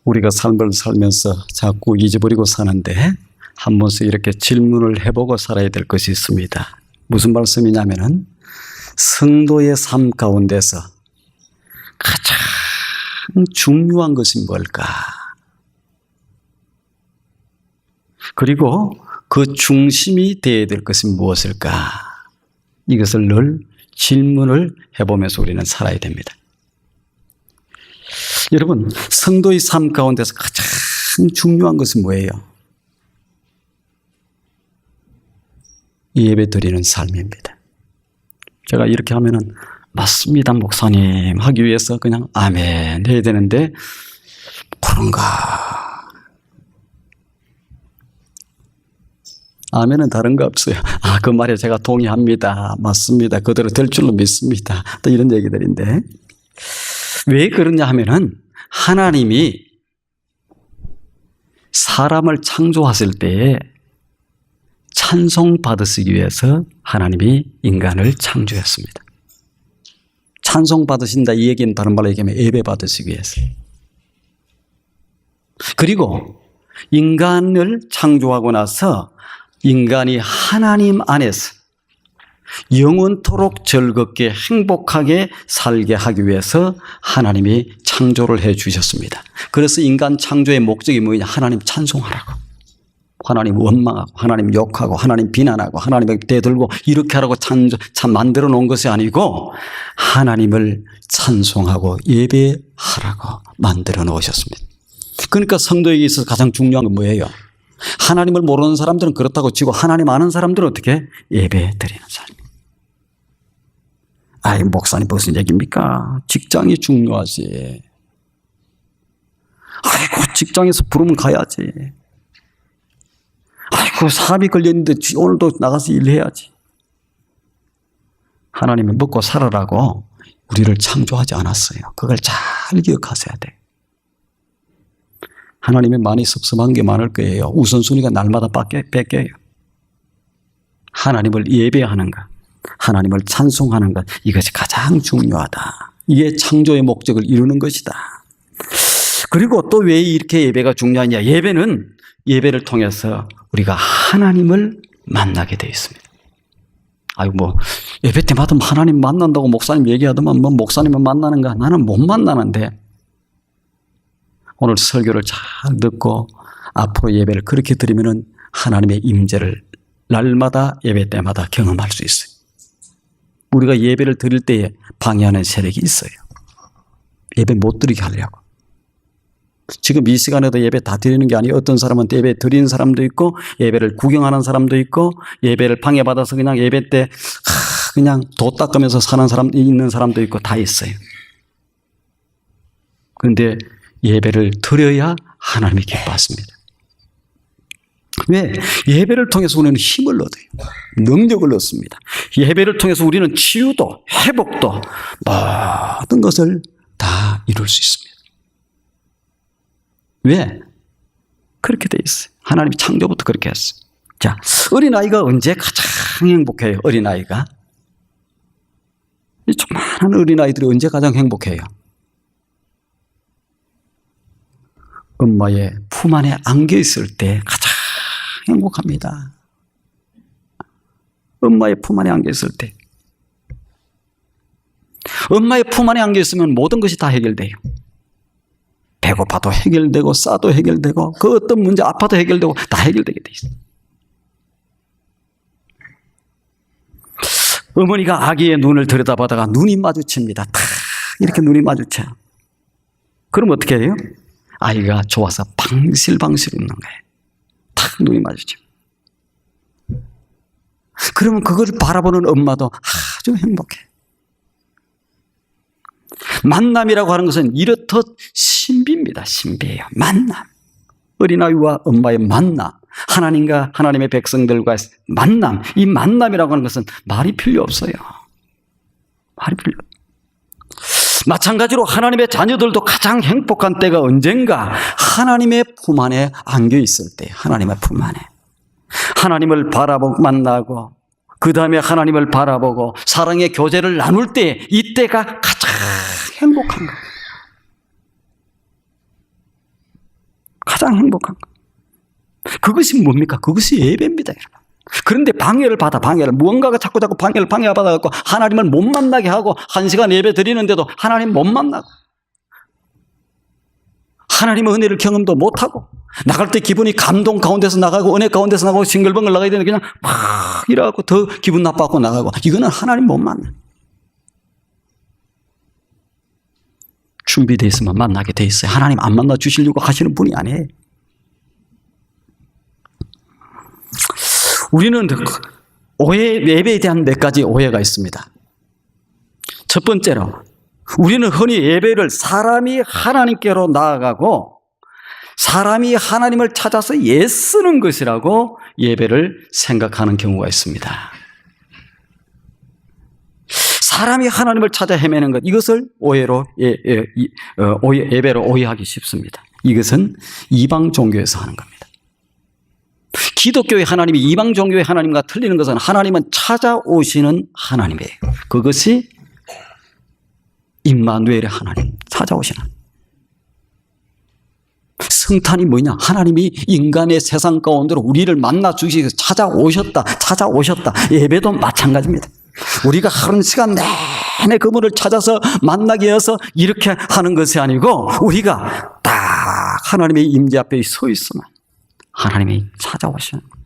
우리가 삶을 살면서 자꾸 잊어버리고 사는데 한 번씩 이렇게 질문을 해보고 살아야 될 것이 있습니다. 무슨 말씀이냐면은 성도의 삶 가운데서 가장 중요한 것이 뭘까? 그리고 그 중심이 되어야 될 것이 무엇일까? 이것을 늘 질문을 해보면서 우리는 살아야 됩니다. 여러분, 성도의 삶 가운데서 가장 중요한 것은 뭐예요? 예배 드리는 삶입니다. 제가 이렇게 하면은 맞습니다, 목사님 하기 위해서 그냥 아멘 해야 되는데 그런가? 아멘은 다른 거 없어요. 그 말에 제가 동의합니다. 맞습니다. 그대로 될 줄로 믿습니다. 또 이런 얘기들인데 왜 그러냐 하면은 하나님이 사람을 창조하실 때에 찬송 받으시기 위해서 하나님이 인간을 창조했습니다. 찬송 받으신다 이 얘기는 다른 말로 얘기하면 예배 받으시기 위해서. 그리고 인간을 창조하고 나서 인간이 하나님 안에서 영원토록 즐겁게 행복하게 살게 하기 위해서 하나님이 창조를 해 주셨습니다. 그래서 인간 창조의 목적이 뭐냐? 하나님 찬송하라고, 하나님 원망하고, 하나님 욕하고, 하나님 비난하고, 하나님에게 대들고 이렇게 하라고 참 만들어 놓은 것이 아니고 하나님을 찬송하고 예배하라고 만들어 놓으셨습니다. 그러니까 성도에게 있어서 가장 중요한 건 뭐예요? 하나님을 모르는 사람들은 그렇다고 치고 하나님 아는 사람들은 어떻게? 예배 드리는 삶. 목사님 무슨 얘기입니까? 직장이 중요하지. 직장에서 부르면 가야지. 사업이 걸렸는데 오늘도 나가서 일해야지. 하나님이 먹고 살아라고 우리를 창조하지 않았어요. 그걸 잘 기억하셔야 돼요. 하나님이 많이 섭섭한 게 많을 거예요. 우선순위가 날마다 뺏겨요. 하나님을 예배하는 것, 하나님을 찬송하는 것, 이것이 가장 중요하다. 이게 창조의 목적을 이루는 것이다. 그리고 또 왜 이렇게 예배가 중요하냐? 예배를 통해서 우리가 하나님을 만나게 되어 있습니다. 예배 때마다 하나님 만난다고 목사님 얘기하더만 목사님을 만나는가? 나는 못 만나는데 오늘 설교를 잘 듣고 앞으로 예배를 그렇게 드리면은 하나님의 임재를 날마다 예배 때마다 경험할 수 있어요. 우리가 예배를 드릴 때에 방해하는 세력이 있어요. 예배 못 드리게 하려고. 지금 이 시간에도 예배 다 드리는 게 아니에요. 어떤 사람은 예배 드리는 사람도 있고 예배를 구경하는 사람도 있고 예배를 방해받아서 그냥 예배 때 그냥 도 닦으면서 사는 사람도 있는 사람도 있고 다 있어요. 그런데 예배를 드려야 하나님이 기뻐하십니다. 왜? 예배를 통해서 우리는 힘을 얻어요. 능력을 얻습니다. 예배를 통해서 우리는 치유도 회복도 모든 것을 다 이룰 수 있습니다. 왜? 그렇게 돼 있어요. 하나님이 창조부터 그렇게 했어요. 자, 어린아이가 언제 가장 행복해요? 어린아이가? 이 조그마한 어린아이들이 언제 가장 행복해요? 엄마의 품 안에 안겨 있을 때 가장 행복합니다. 엄마의 품 안에 안겨 있을 때. 엄마의 품 안에 안겨 있으면 모든 것이 다 해결돼요. 배고파도 해결되고 싸도 해결되고 그 어떤 문제 아파도 해결되고 다 해결되게 돼 있어요. 어머니가 아기의 눈을 들여다보다가 눈이 마주칩니다. 탁 이렇게 눈이 마주쳐요. 그럼 어떻게 해요? 아이가 좋아서 방실방실 웃는 거예요. 탁 눈이 마주치고. 그러면 그걸 바라보는 엄마도 아주 행복해. 만남이라고 하는 것은 이렇듯 신비입니다. 신비예요. 만남. 어린아이와 엄마의 만남. 하나님과 하나님의 백성들과의 만남. 이 만남이라고 하는 것은 말이 필요 없어요. 말이 필요 없어요. 마찬가지로 하나님의 자녀들도 가장 행복한 때가 언젠가 하나님의 품 안에 안겨 있을 때, 하나님의 품 안에 하나님을 바라보고 만나고 그 다음에 하나님을 바라보고 사랑의 교제를 나눌 때 이때가 가장 행복한 거예요. 가장 행복한 것. 그것이 뭡니까? 그것이 예배입니다, 여러분. 그런데 방해를 무언가가 자꾸 방해받아갖고 하나님을 못 만나게 하고 1시간 예배 드리는데도 하나님 못 만나고 하나님의 은혜를 경험도 못하고 나갈 때 기분이 감동 가운데서 나가고 은혜 가운데서 나가고 싱글벙글 나가야 되는데 그냥 막 이래갖고 더 기분 나빠갖고 나가고 이거는 하나님 못 만나. 준비되어 있으면 만나게 돼 있어요. 하나님 안 만나 주시려고 하시는 분이 아니에요. 우리는 예배에 대한 몇 가지 오해가 있습니다. 첫 번째로 우리는 흔히 예배를 사람이 하나님께로 나아가고 사람이 하나님을 찾아서 애쓰는 것이라고 예배를 생각하는 경우가 있습니다. 사람이 하나님을 찾아 헤매는 것, 이것을 예배로 오해하기 쉽습니다. 이것은 이방 종교에서 하는 겁니다. 기독교의 하나님이 이방 종교의 하나님과 틀리는 것은 하나님은 찾아오시는 하나님이에요. 그것이 임마누엘의 하나님, 찾아오시는 하나님. 성탄이 뭐냐? 하나님이 인간의 세상 가운데로 우리를 만나 주시기 위해서 찾아오셨다. 예배도 마찬가지입니다. 우리가 하루 시간 내내 그분을 찾아서 만나게 해서 이렇게 하는 것이 아니고 우리가 딱 하나님의 임재 앞에 서 있으면 하나님이 찾아오시는 거예요.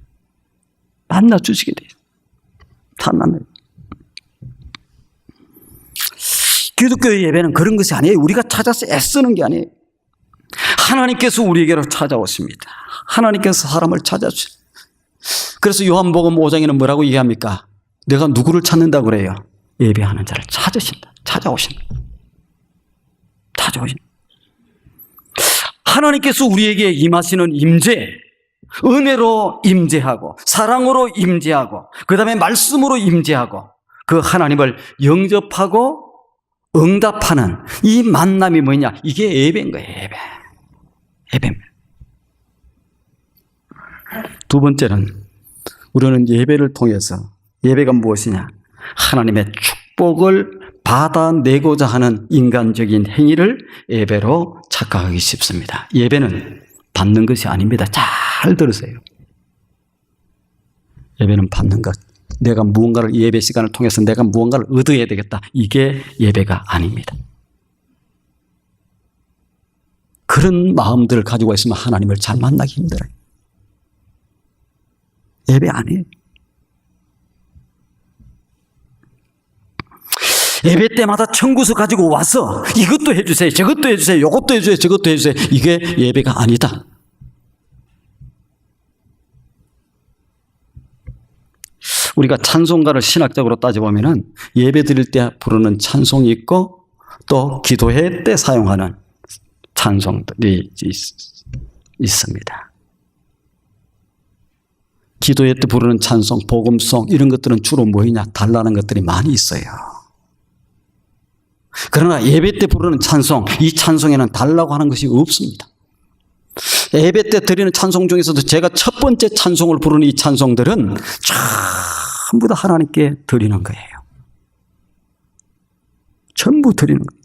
만나 주시게 돼요. 다 만나요. 기독교의 예배는 그런 것이 아니에요. 우리가 찾아서 애쓰는 게 아니에요. 하나님께서 우리에게로 찾아오십니다. 하나님께서 사람을 찾아주세요. 그래서 요한복음 5장에는 뭐라고 얘기합니까? 내가 누구를 찾는다고 그래요? 예배하는 자를 찾으신다. 찾아오신다. 하나님께서 우리에게 임하시는 임재, 은혜로 임재하고 사랑으로 임재하고 그 다음에 말씀으로 임재하고 그 하나님을 영접하고 응답하는 이 만남이 뭐냐? 이게 예배인 거예요. 예배입니다. 두 번째는 우리는 예배를 통해서 예배가 무엇이냐? 하나님의 축복을 받아내고자 하는 인간적인 행위를 예배로 착각하기 쉽습니다. 예배는 받는 것이 아닙니다. 잘 들으세요. 예배는 받는 것. 내가 무언가를 예배 시간을 통해서 내가 무언가를 얻어야 되겠다. 이게 예배가 아닙니다. 그런 마음들을 가지고 있으면 하나님을 잘 만나기 힘들어요. 예배 아니에요. 예배 때마다 청구서 가지고 와서 이것도 해주세요, 저것도 해주세요, 이것도 해주세요, 저것도 해주세요. 이게 예배가 아니다. 우리가 찬송가를 신학적으로 따져보면 예배 드릴 때 부르는 찬송이 있고 또 기도회 때 사용하는 찬송들이 있습니다. 기도회 때 부르는 찬송, 복음송 이런 것들은 주로 뭐냐? 달라는 것들이 많이 있어요. 그러나 예배 때 부르는 찬송, 이 찬송에는 달라고 하는 것이 없습니다. 예배 때 드리는 찬송 중에서도 제가 첫 번째 찬송을 부르는 이 찬송들은 전부 다 하나님께 드리는 거예요. 전부 드리는 거예요.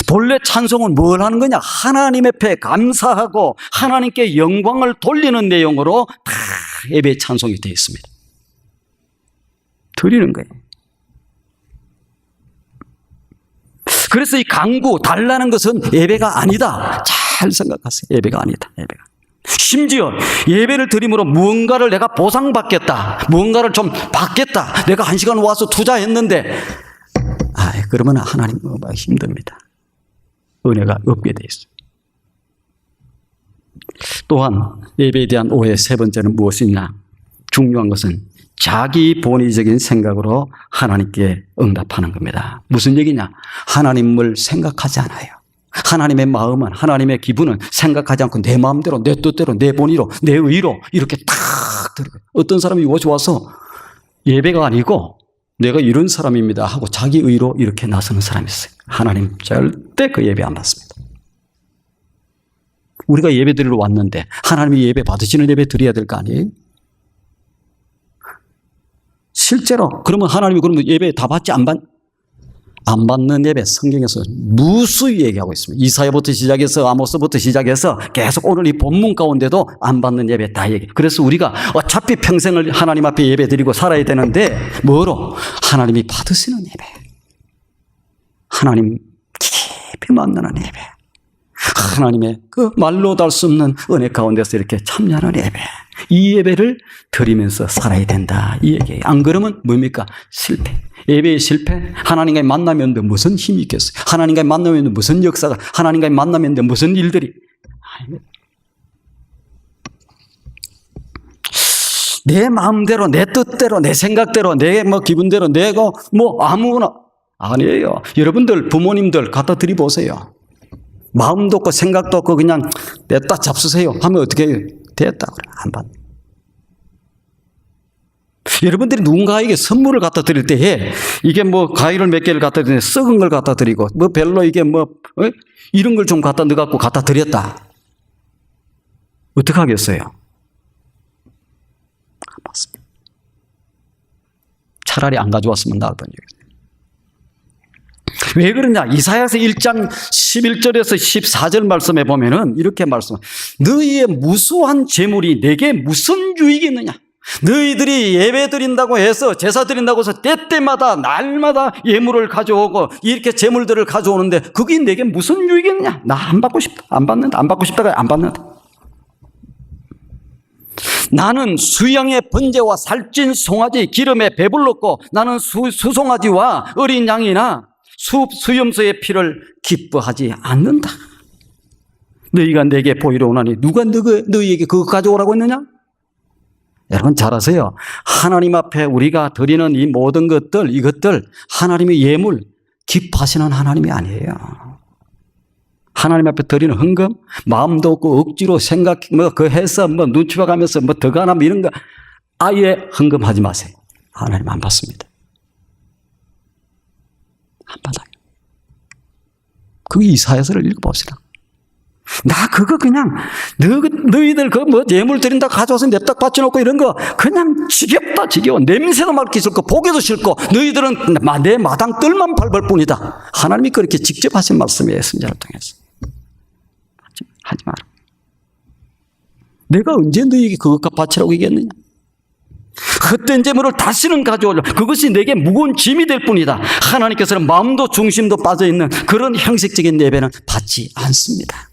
본래 찬송은 뭘 하는 거냐? 하나님 앞에 감사하고 하나님께 영광을 돌리는 내용으로 다 예배 찬송이 되어 있습니다. 드리는 거예요. 그래서 이 강구, 달라는 것은 예배가 아니다. 잘 생각하세요. 예배가 아니다. 예배가. 심지어 예배를 드림으로 무언가를 내가 보상받겠다. 무언가를 좀 받겠다. 내가 1시간 와서 투자했는데 그러면 하나님 힘듭니다. 은혜가 없게 돼 있어요. 또한 예배에 대한 오해 세 번째는 무엇이냐? 중요한 것은 자기 본의적인 생각으로 하나님께 응답하는 겁니다. 무슨 얘기냐? 하나님을 생각하지 않아요. 하나님의 마음은, 하나님의 기분은 생각하지 않고 내 마음대로, 내 뜻대로, 내 본의로, 내 의로 이렇게 딱 들어가요. 어떤 사람이 와서 예배가 아니고 내가 이런 사람입니다 하고 자기 의로 이렇게 나서는 사람이 있어요. 하나님 절대 그 예배 안 받습니다. 우리가 예배 드리러 왔는데 하나님이 예배 받으시는 예배 드려야 될 거 아니에요? 실제로 그러면 하나님이 그러면 예배 다 받지 안 받? 안 받는 예배 성경에서 무수히 얘기하고 있습니다. 이사야부터 시작해서 아모스부터 시작해서 계속 오늘 이 본문 가운데도 안 받는 예배 다 얘기. 그래서 우리가 어차피 평생을 하나님 앞에 예배 드리고 살아야 되는데 뭐로? 하나님이 받으시는 예배. 하나님 깊이 만나는 예배. 하나님의 그 말로 달 수 없는 은혜 가운데서 이렇게 참여하는 예배. 이 예배를 드리면서 살아야 된다. 이 얘기예요. 안 그러면 뭡니까? 실패. 예배의 실패. 하나님과의 만나면 무슨 힘이 있겠어요? 하나님과의 만나면 무슨 역사가, 하나님과의 만나면 무슨 일들이. 내 마음대로, 내 뜻대로, 내 생각대로, 내 기분대로, 내가 아무거나. 아니에요. 여러분들, 부모님들 갖다 드리 보세요. 마음도 없고 생각도 없고 그냥 냈다 잡수세요 하면 어떻게 해요? 됐다 그래. 안 받. 여러분들이 누군가에게 선물을 갖다 드릴 때에 이게 과일을 몇 개를 갖다 드리는데 썩은 걸 갖다 드리고 별로 이게 이런 걸 좀 갖다 넣어갖고 갖다 드렸다. 어떻게 하겠어요? 안 받습니다. 차라리 안 가져왔으면 나을 뻔해요. 왜 그러냐? 이사야서 1장 11절에서 14절 말씀에 보면은 이렇게 말씀합니다. 너희의 무수한 재물이 내게 무슨 유익이 있느냐? 너희들이 예배 드린다고 해서 제사 드린다고 해서 때때마다 날마다 예물을 가져오고 이렇게 재물들을 가져오는데 그게 내게 무슨 유익이 있느냐? 나 안 받고 싶다. 안 받는다. 안 받고 싶다가 안 받는다. 나는 수양의 번제와 살찐 송아지 기름에 배불렀고 나는 수송아지와 어린 양이나 수염소의 피를 기뻐하지 않는다. 너희가 내게 보이러 오나니 누가 너희에게 그거 가져오라고 했느냐? 여러분 잘 아세요. 하나님 앞에 우리가 드리는 이 모든 것들, 이것들 하나님의 예물 기뻐하시는 하나님이 아니에요. 하나님 앞에 드리는 헌금, 마음도 없고 억지로 생각, 해서 눈치 봐가면서 더 가나 이런 거 아예 헌금하지 마세요. 하나님 안 받습니다. 안 받아요. 그 이사야서를 읽어봅시다. 나 그거 그냥 너희들 예물 드린다 가져와서 냅다 바쳐놓고 이런 거 그냥 지겹다 지겨워. 냄새도 맡기 싫고 보기도 싫고 너희들은 내 마당 뜰만 밟을 뿐이다. 하나님이 그렇게 직접 하신 말씀이에요. 선지자를 통해서. 하지 마라. 내가 언제 너희에게 그것과 바치라고 얘기했느냐? 헛된 재물을 다시는 가져오려. 그것이 내게 무거운 짐이 될 뿐이다. 하나님께서는 마음도 중심도 빠져있는 그런 형식적인 예배는 받지 않습니다.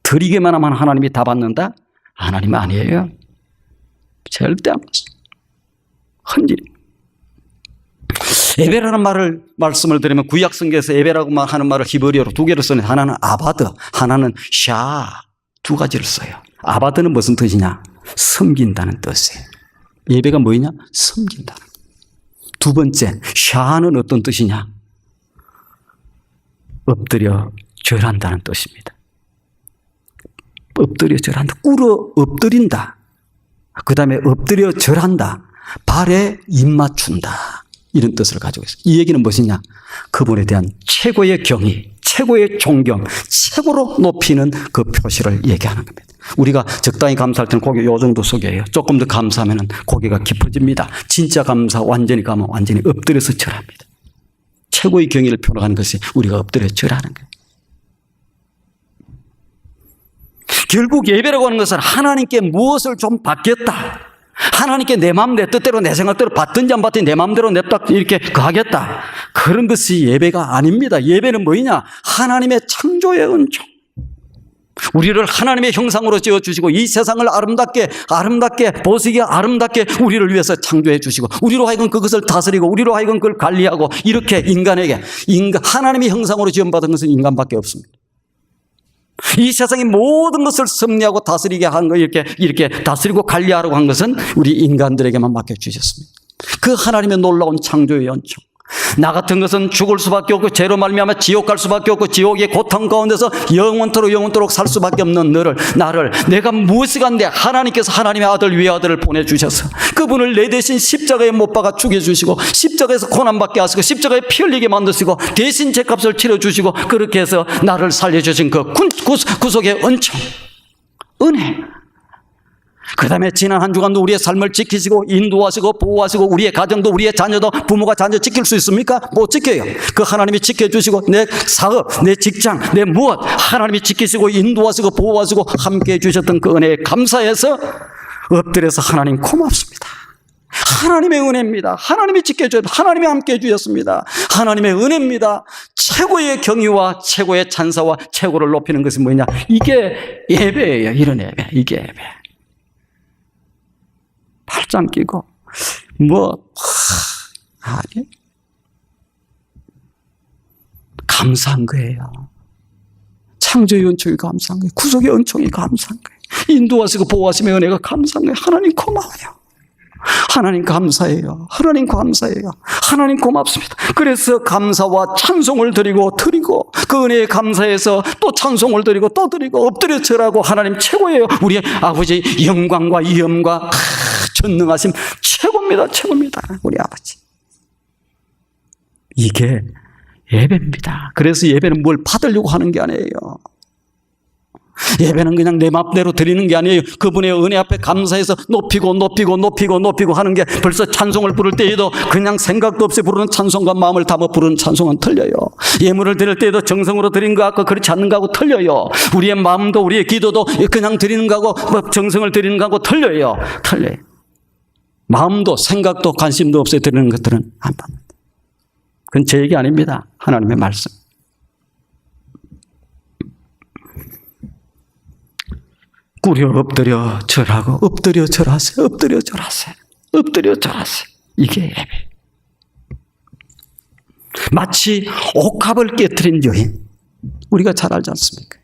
드리기만 하면 하나님이 다 받는다? 하나님 아니에요. 절대 안 받습니다. 헌질. 예배라는 말씀을 드리면 구약 성경에서 예배라고 하는 말을 히브리어로 두 개를 쓰는데 하나는 아바드, 하나는 샤, 두 가지를 써요. 아바드는 무슨 뜻이냐? 섬긴다는 뜻이에요. 예배가 뭐냐? 섬긴다는. 두 번째, 샤는 어떤 뜻이냐? 엎드려 절한다는 뜻입니다. 엎드려 절한다. 꿇어 엎드린다. 그 다음에 엎드려 절한다. 발에 입 맞춘다. 이런 뜻을 가지고 있어요. 이 얘기는 무엇이냐? 그분에 대한 최고의 경의, 최고의 존경, 최고로 높이는 그 표시를 얘기하는 겁니다. 우리가 적당히 감사할 때는 고개 요 정도 속이에요. 조금 더 감사하면 고개가 깊어집니다. 진짜 감사 완전히 가면 완전히 엎드려서 절합니다. 최고의 경의를 표현하는 것이 우리가 엎드려 절하는 거예요. 결국 예배라고 하는 것은 하나님께 무엇을 좀 받겠다. 하나님께 내 마음 내 뜻대로 내 생각대로 받든지 안 받든지 내 마음대로 냅다 이렇게 가겠다. 그런 것이 예배가 아닙니다. 예배는 뭐냐? 하나님의 창조의 은총. 우리를 하나님의 형상으로 지어주시고 이 세상을 아름답게 보시기에 아름답게 우리를 위해서 창조해 주시고 우리로 하여금 그것을 다스리고 우리로 하여금 그걸 관리하고 이렇게 인간에게 하나님의 형상으로 지음받은 것은 인간밖에 없습니다. 이 세상의 모든 것을 섭리하고 다스리게 한 거 이렇게 다스리고 관리하라고 한 것은 우리 인간들에게만 맡겨주셨습니다. 그 하나님의 놀라운 창조의 연총. 나 같은 것은 죽을 수밖에 없고 죄로 말미암아 지옥 갈 수밖에 없고 지옥의 고통 가운데서 영원토록 살 수밖에 없는 나를 내가 무엇이 간데 하나님께서 하나님의 아들 외아들을 보내주셔서 그분을 내 대신 십자가에 못 박아 죽여주시고 십자가에서 고난받게 하시고 십자가에 피 흘리게 만드시고 대신 죄값을 치러주시고 그렇게 해서 나를 살려주신 그 구속의 은총 은혜. 그 다음에 지난 한 주간도 우리의 삶을 지키시고 인도하시고 보호하시고 우리의 가정도 우리의 자녀도 부모가 자녀 지킬 수 있습니까? 못 지켜요. 그 하나님이 지켜주시고 내 사업, 내 직장, 내 무엇 하나님이 지키시고 인도하시고 보호하시고 함께해 주셨던 그 은혜에 감사해서 엎드려서 하나님 고맙습니다. 하나님의 은혜입니다. 하나님이 지켜주셨습니다. 하나님이 함께해 주셨습니다. 하나님의 은혜입니다. 최고의 경유와 최고의 찬사와 최고를 높이는 것이 뭐냐? 이게 예배예요. 이런 예배. 이게 예배. 팔짱 끼고 아니 감사한 거예요. 창조의 은총이 감사한 거예요. 구속의 은총이 감사한 거예요. 인도하시고 보호하심의 은혜가 감사한 거예요. 하나님 고마워요. 하나님 감사해요. 하나님 감사해요. 하나님 고맙습니다. 그래서 감사와 찬송을 드리고 그 은혜에 감사해서 또 찬송을 드리고 또 드리고 엎드려 절하고 하나님 최고예요. 우리 아버지 영광과 위엄과 전능하심 최고입니다. 최고입니다. 우리 아버지. 이게 예배입니다. 그래서 예배는 뭘 받으려고 하는 게 아니에요. 예배는 그냥 내 맘대로 드리는 게 아니에요. 그분의 은혜 앞에 감사해서 높이고 하는 게 벌써 찬송을 부를 때에도 그냥 생각도 없이 부르는 찬송과 마음을 담아 부르는 찬송은 틀려요. 예물을 드릴 때에도 정성으로 드린 거하고 그렇지 않는 거하고 틀려요. 우리의 마음도 우리의 기도도 그냥 드리는 거하고 정성을 드리는 거하고 틀려요. 마음도 생각도 관심도 없이 드리는 것들은 안 받는다. 그건 제 얘기 아닙니다. 하나님의 말씀. 꾸려 엎드려 절하고 엎드려 절하세요. 엎드려 절하세요. 엎드려 절하세요. 이게 예배. 마치 옥합을 깨뜨린 여인. 우리가 잘 알지 않습니까?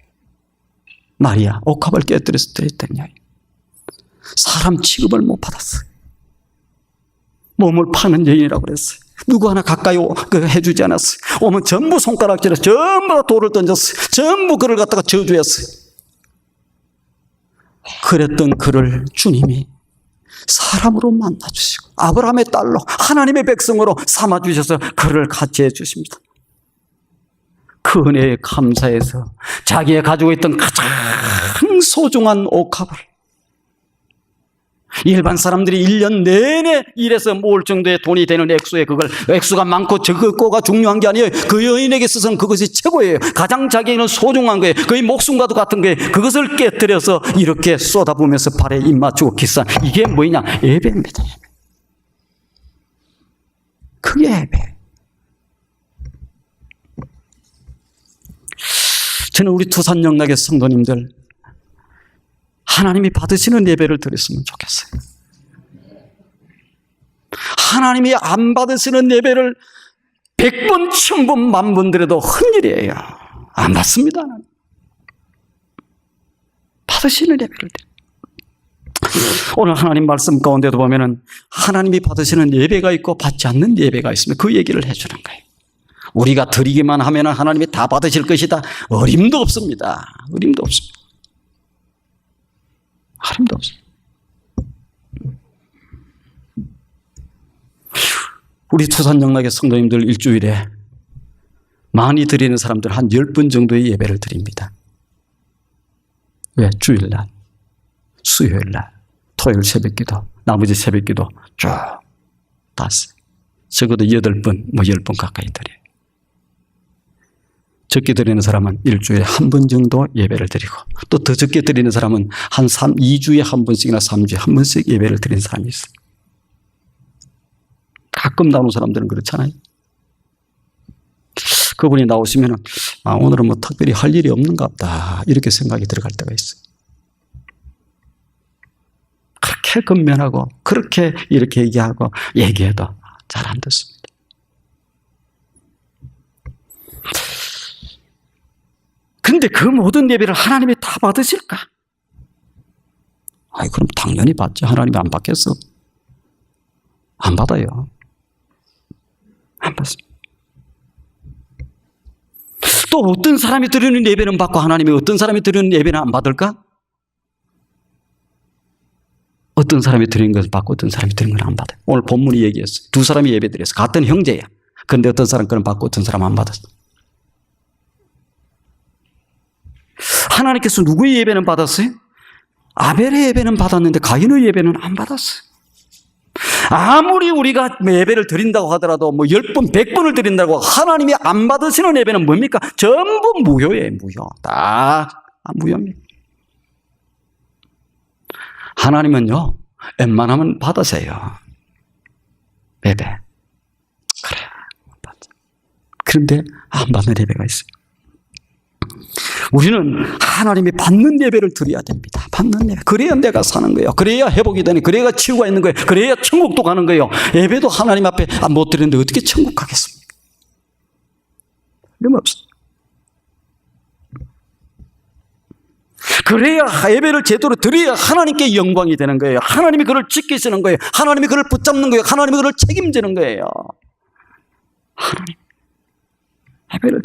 마리아 옥합을 깨뜨려서 드렸던 여인. 사람 취급을 못 받았어요. 몸을 파는 여인이라고 그랬어요. 누구 하나 가까이 해주지 않았어요. 오면 전부 손가락질해서 전부 돌을 던졌어요. 전부 그를 갖다가 저주했어요. 그랬던 그를 주님이 사람으로 만나주시고 아브라함의 딸로 하나님의 백성으로 삼아주셔서 그를 같이 해주십니다. 그 은혜에 감사해서 자기가 가지고 있던 가장 소중한 옥합을 일반 사람들이 1년 내내 일해서 모을 정도의 돈이 되는 액수가 많고 적고가 중요한 게 아니에요. 그 여인에게 있어서는 그것이 최고예요. 가장 자기에게는 소중한 거예요. 거의 목숨과도 같은 거예요. 그것을 깨뜨려서 이렇게 쏟아부으면서 발에 입 맞추고 기싸. 이게 뭐냐? 예배입니다. 그게 예배. 저는 우리 투산영락의 성도님들 하나님이 받으시는 예배를 드렸으면 좋겠어요. 하나님이 안 받으시는 예배를 100번, 1000번, 10,000번 드려도 헛일이에요. 안 받습니다. 받으시는 예배를 드려요. 오늘 하나님 말씀 가운데도 보면은 하나님이 받으시는 예배가 있고 받지 않는 예배가 있으면 그 얘기를 해주는 거예요. 우리가 드리기만 하면 하나님이 다 받으실 것이다. 어림도 없습니다. 어림도 없습니다. 하림도 없어요. 우리 투산영락의 성도님들 일주일에 많이 드리는 사람들 한 10분 정도의 예배를 드립니다. 왜? 주일날, 수요일날, 토요일 새벽기도, 나머지 새벽기도 쭉 다섯, 적어도 8번, 10번 가까이 드려요. 적게 드리는 사람은 일주일에 한 번 정도 예배를 드리고 또 더 적게 드리는 사람은 한 2주에 한 번씩이나 3주에 한 번씩 예배를 드리는 사람이 있어요. 가끔 나오는 사람들은 그렇잖아요. 그분이 나오시면 오늘은 뭐 특별히 할 일이 없는가 보다 이렇게 생각이 들어갈 때가 있어요. 그렇게 건면하고 그렇게 이렇게 얘기하고 얘기해도 잘 안 듣습니다. 근데 그 모든 예배를 하나님이 다 받으실까? 그럼 당연히 받지. 하나님이 안 받겠어? 안 받아요. 안 받습니다. 또 어떤 사람이 드리는 예배는 받고 하나님이 어떤 사람이 드리는 예배는 안 받을까? 어떤 사람이 드리는 것을 받고 어떤 사람이 드리는 건 안 받아요. 오늘 본문이 얘기했어요. 두 사람이 예배 드렸어. 같은 형제야. 근데 어떤 사람 거는 받고 어떤 사람 안 받았어. 하나님께서 누구의 예배는 받았어요? 아벨의 예배는 받았는데 가인의 예배는 안 받았어요. 아무리 우리가 예배를 드린다고 하더라도 뭐 10번, 100번을 드린다고 하나님이 안 받으시는 예배는 뭡니까? 전부 무효예요, 무효. 딱 무효입니다. 하나님은요, 웬만하면 받으세요. 예배. 그래, 받자. 그런데 안 받는 예배가 있어요. 우리는 하나님이 받는 예배를 드려야 됩니다. 받는 예배. 그래야 내가 사는 거예요. 그래야 회복이 되는, 그래야 치유가 있는 거예요. 그래야 천국도 가는 거예요. 예배도 하나님 앞에 못 드리는데 어떻게 천국 가겠습니까? 그럼 없어요. 그래야 예배를 제대로 드려야 하나님께 영광이 되는 거예요. 하나님이 그를 지키시는 거예요. 하나님이 그를 붙잡는 거예요. 하나님이 그를 책임지는 거예요. 하나님 예배를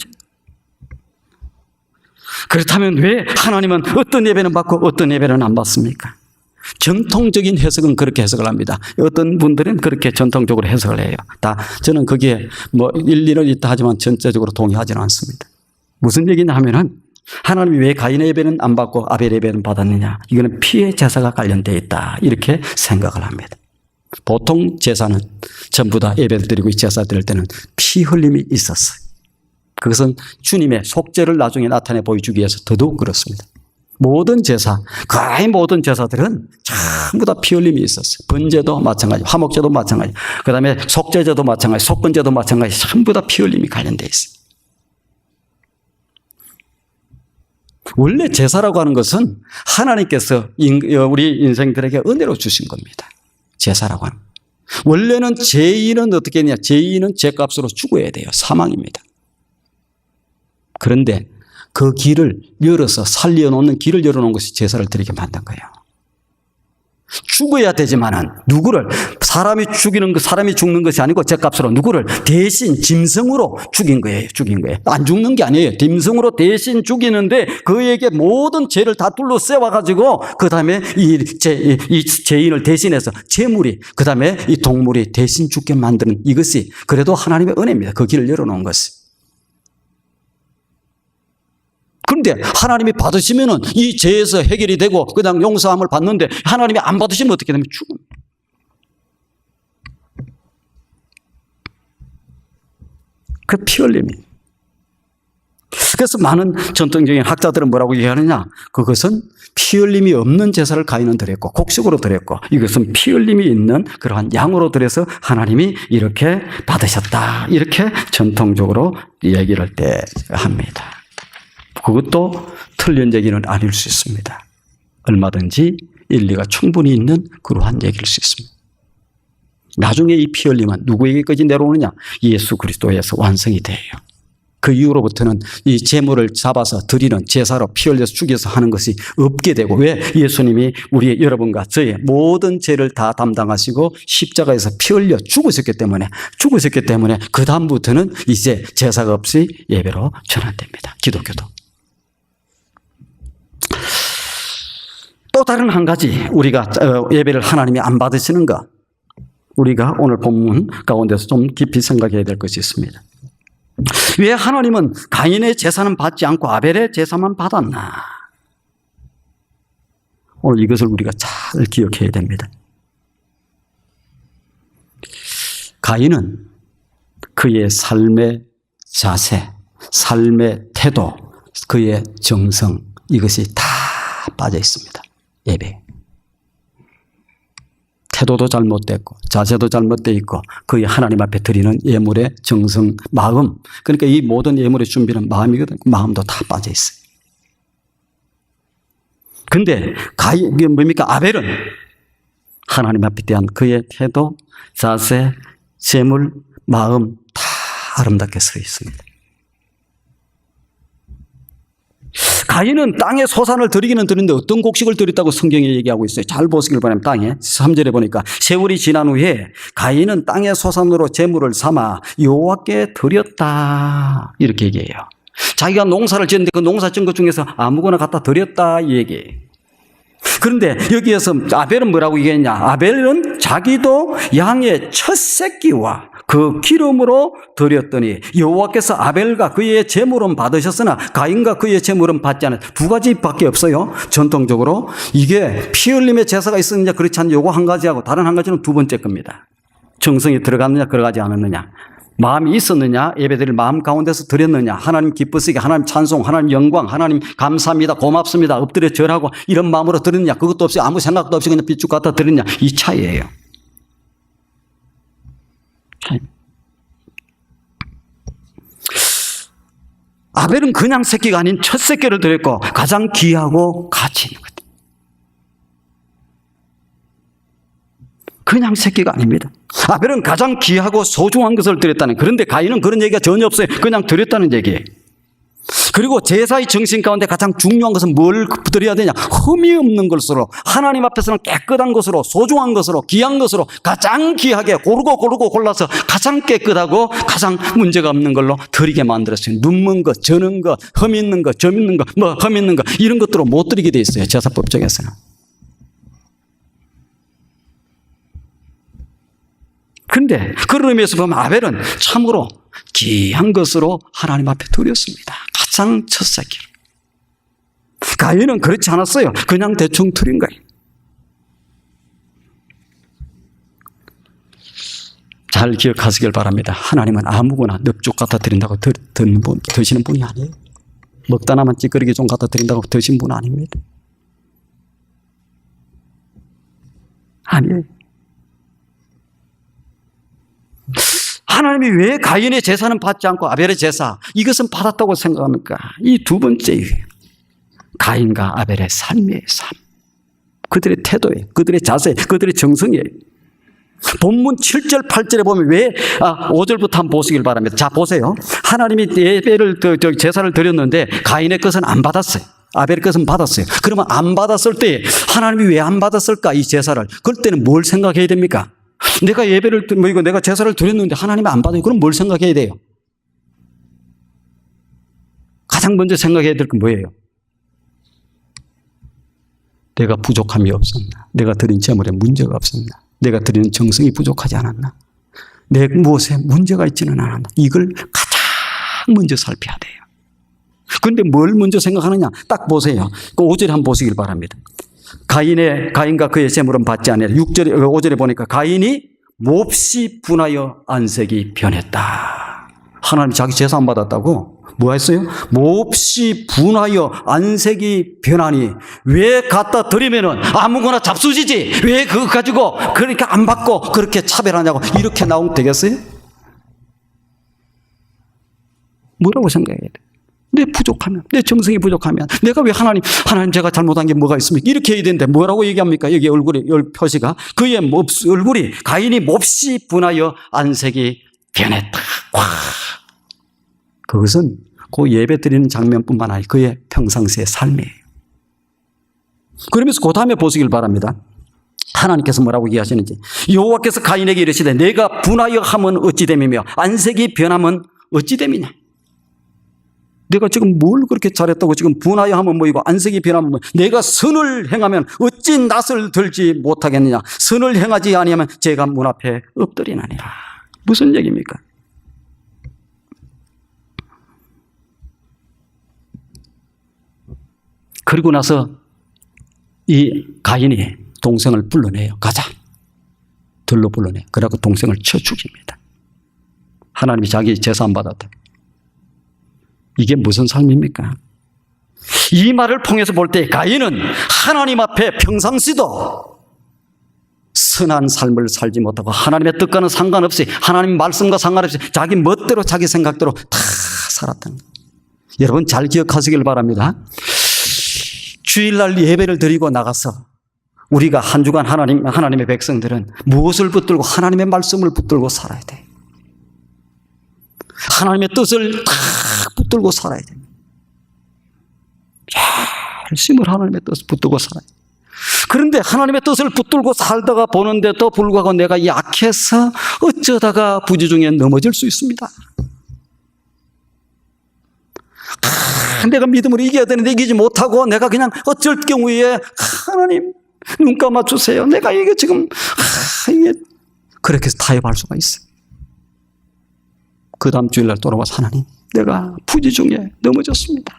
그렇다면 왜 하나님은 어떤 예배는 받고 어떤 예배는 안 받습니까? 전통적인 해석은 그렇게 해석을 합니다. 어떤 분들은 그렇게 전통적으로 해석을 해요. 저는 거기에 뭐 일리는 있다 하지만 전체적으로 동의하지는 않습니다. 무슨 얘기냐 하면은 하나님이 왜 가인의 예배는 안 받고 아벨의 예배는 받았느냐? 이거는 피의 제사가 관련되어 있다. 이렇게 생각을 합니다. 보통 제사는 전부 다 예배를 드리고 제사 드릴 때는 피 흘림이 있었어요. 그것은 주님의 속죄를 나중에 나타내 보여주기 위해서 더더욱 그렇습니다. 모든 제사, 거의 모든 제사들은 전부 다 피 흘림이 있었어요. 번제도 마찬가지, 화목제도 마찬가지, 그 다음에 속죄제도 마찬가지, 속건제도 마찬가지, 전부 다 피 흘림이 관련되어 있어요. 원래 제사라고 하는 것은 하나님께서 우리 인생들에게 은혜로 주신 겁니다. 제사라고 하는. 원래는 죄인은 어떻게 했냐? 죄인은 죄값으로 죽어야 돼요. 사망입니다. 그런데 그 길을 열어서 살려놓는 길을 열어놓은 것이 제사를 드리게 만든 거예요. 죽어야 되지만은 누구를 사람이 죽는 것이 아니고 죄값으로 누구를 대신 짐승으로 죽인 거예요. 안 죽는 게 아니에요. 짐승으로 대신 죽이는데 그에게 모든 죄를 다 둘러싸워 가지고 그 다음에 이 죄인을 대신해서 제물이 그 다음에 이 동물이 대신 죽게 만드는 이것이 그래도 하나님의 은혜입니다. 그 길을 열어놓은 것이. 그런데 하나님이 받으시면은 이 죄에서 해결이 되고 그냥 용서함을 받는데 하나님이 안 받으시면 어떻게 되면 죽습니다. 그 피 흘림이. 그래서 많은 전통적인 학자들은 뭐라고 얘기하느냐? 그것은 피 흘림이 없는 제사를 가인은 드렸고 곡식으로 드렸고 이것은 피 흘림이 있는 그러한 양으로 드려서 하나님이 이렇게 받으셨다. 이렇게 전통적으로 얘기를 합니다. 그것도 틀린 얘기는 아닐 수 있습니다. 얼마든지 일리가 충분히 있는 그러한 얘기일 수 있습니다. 나중에 이 피 흘림은 누구에게까지 내려오느냐? 예수 그리스도에서 완성이 돼요. 그 이후로부터는 이 제물을 잡아서 드리는 제사로 피 흘려서 죽여서 하는 것이 없게 되고 왜? 예수님이 우리 여러분과 저의 모든 죄를 다 담당하시고 십자가에서 피 흘려 죽으셨기 때문에 그 다음부터는 이제 제사가 없이 예배로 전환됩니다. 기독교도. 또 다른 한 가지 우리가 예배를 하나님이 안 받으시는 것 우리가 오늘 본문 가운데서 좀 깊이 생각해야 될 것이 있습니다. 왜 하나님은 가인의 제사는 받지 않고 아벨의 제사만 받았나? 오늘 이것을 우리가 잘 기억해야 됩니다. 가인은 그의 삶의 자세, 삶의 태도, 그의 정성 이것이 다 빠져 있습니다. 예배. 태도도 잘못됐고 자세도 잘못되어 있고 그의 하나님 앞에 드리는 예물의 정성, 마음 그러니까 이 모든 예물의 준비는 마음이거든요. 마음도 다 빠져 있어요. 근데 이게 뭡니까? 아벨은 하나님 앞에 대한 그의 태도, 자세, 재물, 마음 다 아름답게 서 있습니다. 가인은 땅에 소산을 드리기는 드리는데 어떤 곡식을 드렸다고 성경에 얘기하고 있어요. 잘 보시길 바랍니다. 땅에 3절에 보니까 세월이 지난 후에 가인은 땅의 소산으로 제물을 삼아 여호와께 드렸다 이렇게 얘기해요. 자기가 농사를 지었는데 그 농사 지은 것 중에서 아무거나 갖다 드렸다 이 얘기예요. 그런데 여기에서 아벨은 뭐라고 얘기했냐? 아벨은 자기도 양의 첫 새끼와 그 기름으로 드렸더니 여호와께서 아벨과 그의 제물은 받으셨으나 가인과 그의 제물은 받지 않았다. 두 가지밖에 없어요. 전통적으로 이게 피 흘림의 제사가 있었느냐 그렇지 않느냐 요거 한 가지하고 다른 한 가지는 두 번째 겁니다. 정성이 들어갔느냐 들어가지 않았느냐, 마음이 있었느냐, 예배드릴 마음 가운데서 드렸느냐, 하나님 기쁘시게, 하나님 찬송, 하나님 영광, 하나님 감사합니다, 고맙습니다, 엎드려 절하고 이런 마음으로 드렸느냐, 그것도 없이 아무 생각도 없이 그냥 삐쭉 갖다 드렸느냐, 이 차이예요. 아벨은 그냥 새끼가 아닌 첫 새끼를 드렸고 가장 귀하고 가치 있는 것. 그냥 새끼가 아닙니다. 아벨은 가장 귀하고 소중한 것을 드렸다는, 그런데 가인은 그런 얘기가 전혀 없어요. 그냥 드렸다는 얘기예요. 그리고 제사의 정신 가운데 가장 중요한 것은 뭘 드려야 되냐? 흠이 없는 것으로, 하나님 앞에서는 깨끗한 것으로, 소중한 것으로, 귀한 것으로 가장 귀하게 고르고 골라서 가장 깨끗하고 가장 문제가 없는 걸로 드리게 만들었어요. 눈먼 것, 저는 것, 흠 있는 것, 점 있는 것, 흠 있는 것 이런 것들로 못 드리게 돼 있어요. 제사법정에서는. 그런데 그런 의미에서 보면 아벨은 참으로 귀한 것으로 하나님 앞에 드렸습니다. 가장 첫 새끼를. 가인은 그렇지 않았어요. 그냥 대충 드린 거예요. 잘 기억하시길 바랍니다. 하나님은 아무거나 넙죽 갖다 드린다고 드시는 분이 아니에요. 먹다 남은 찌꺼기 좀 갖다 드린다고 드신 분 아닙니다. 아니에요. 하나님이 왜 가인의 제사는 받지 않고 아벨의 제사 이것은 받았다고 생각합니까? 이 두 번째예요. 가인과 아벨의 삶이에요. 삶. 그들의 태도예요. 그들의 자세, 그들의 정성이에요. 본문 7절 8절에 보면 왜 5절부터 한번 보시길 바랍니다. 자, 보세요. 하나님이 예배를 제사를 드렸는데 가인의 것은 안 받았어요. 아벨의 것은 받았어요. 그러면 안 받았을 때 하나님이 왜 안 받았을까? 이 제사를. 그럴 때는 뭘 생각해야 됩니까? 내가 예배를 내가 제사를 드렸는데 하나님이 안 받아요. 그럼 뭘 생각해야 돼요? 가장 먼저 생각해야 될 건 뭐예요? 내가 부족함이 없었나? 내가 드린 제물에 문제가 없었나? 내가 드리는 정성이 부족하지 않았나? 내 무엇에 문제가 있지는 않았나? 이걸 가장 먼저 살펴야 돼요. 그런데 뭘 먼저 생각하느냐? 딱 보세요. 그 5절에 한번 보시길 바랍니다. 가인과 그의 제물은 받지 않으라. 5절에 보니까 가인이 몹시 분하여 안색이 변했다. 하나님 자기 제사 안 받았다고? 뭐 했어요? 몹시 분하여 안색이 변하니, 왜 갖다 드리면은 아무거나 잡수지지 왜 그거 가지고 그렇게 안 받고 그렇게 차별하냐고 이렇게 나오면 되겠어요? 뭐라고 생각해야 돼? 내 부족하면, 내 정성이 부족하면, 내가 왜 하나님 제가 잘못한 게 뭐가 있습니까? 이렇게 해야 되는데 뭐라고 얘기합니까? 여기 얼굴이, 표시가. 그의 얼굴이, 가인이 몹시 분하여 안색이 변했다. 와. 그것은 그 예배 드리는 장면뿐만 아니라 그의 평상시의 삶이에요. 그러면서 그 다음에 보시길 바랍니다. 하나님께서 뭐라고 얘기하시는지. 여호와께서 가인에게 이르시되 내가 분하여 함은 어찌 됨이며 안색이 변함은 어찌 됨이냐. 내가 지금 뭘 그렇게 잘했다고 지금 분하여 하면 뭐이고 안색이 변하면 뭐, 내가 선을 행하면 어찌 낯을 들지 못하겠느냐. 선을 행하지 아니하면 제가 문 앞에 엎드리나니라. 무슨 얘기입니까? 그리고 나서 이 가인이 동생을 불러내요. 가자. 들로 불러내. 그래갖고 동생을 쳐 죽입니다. 하나님이 자기 제사 안 받았다. 이게 무슨 삶입니까? 이 말을 통해서 볼 때 가인은 하나님 앞에 평상시도 선한 삶을 살지 못하고 하나님의 뜻과는 상관없이 하나님 말씀과 상관없이 자기 멋대로 자기 생각대로 다 살았던 거예요. 여러분 잘 기억하시길 바랍니다. 주일날 예배를 드리고 나가서 우리가 한 주간 하나님의 백성들은 무엇을 붙들고 하나님의 말씀을 붙들고 살아야 돼요. 하나님의 뜻을 다 붙들고 살아야 됩니다. 열심히 하나님의 뜻을 붙들고 살아야 돼요. 그런데 하나님의 뜻을 붙들고 살다가 보는데도 불구하고 내가 약해서 어쩌다가 부지중에 넘어질 수 있습니다. 내가 믿음으로 이겨야 되는데 이기지 못하고 내가 그냥 어쩔 경우에 하나님 눈 감아 주세요. 내가 이게 지금 이게 그렇게 해서 타협할 수가 있어요. 그 다음 주일날 돌아와서 하나님, 내가 부지 중에 넘어졌습니다.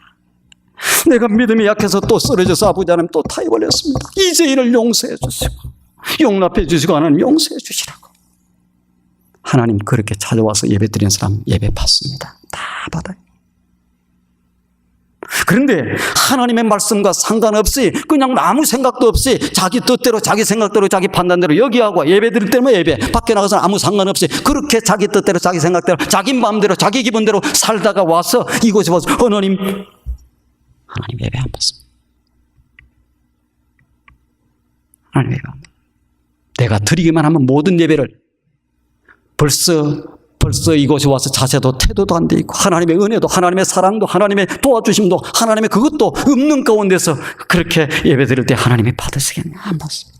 내가 믿음이 약해서 또 쓰러져서 아버지 하나님 또 타에 걸렸습니다. 이 죄인을 용서해 주시고 용납해 주시고 하나님 용서해 주시라고. 하나님 그렇게 찾아와서 예배 드리는 사람 예배 받습니다. 다 받아요. 그런데 하나님의 말씀과 상관없이 그냥 아무 생각도 없이 자기 뜻대로 자기 생각대로 자기 판단대로 여기하고 예배 드릴 때면 예배, 밖에 나가서는 아무 상관없이 그렇게 자기 뜻대로 자기 생각대로 자기 마음대로 자기 기분대로 살다가 와서 이곳에 와서 하나님 예배 안 받습니다. 하나님 예배 안 받습니다. 내가 드리기만 하면 모든 예배를 벌써 이곳에 와서 자세도 태도도 안 돼 있고 하나님의 은혜도 하나님의 사랑도 하나님의 도와주심도 하나님의 그것도 없는 가운데서 그렇게 예배 드릴 때 하나님이 받으시겠냐? 안 받습니다.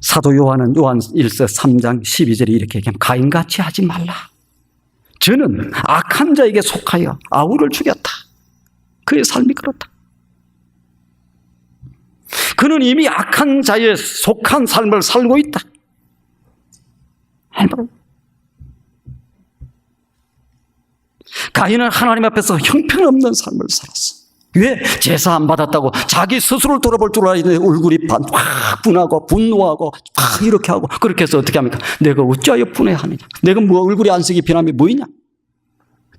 사도 요한 1서 3장 12절에 이렇게 얘기하면 가인같이 하지 말라. 저는 악한 자에게 속하여 아우를 죽였다. 그의 삶이 그렇다. 그는 이미 악한 자에 속한 삶을 살고 있다. 가인은 하나님 앞에서 형편없는 삶을 살았어. 왜? 제사 안 받았다고 자기 스스로를 돌아볼 줄 알았는데 얼굴이 확 분하고 분노하고 확 이렇게 하고 그렇게 해서 어떻게 합니까? 내가 어찌하여 분해하느냐? 내가 뭐 얼굴이 안색이 변함이 뭐이냐?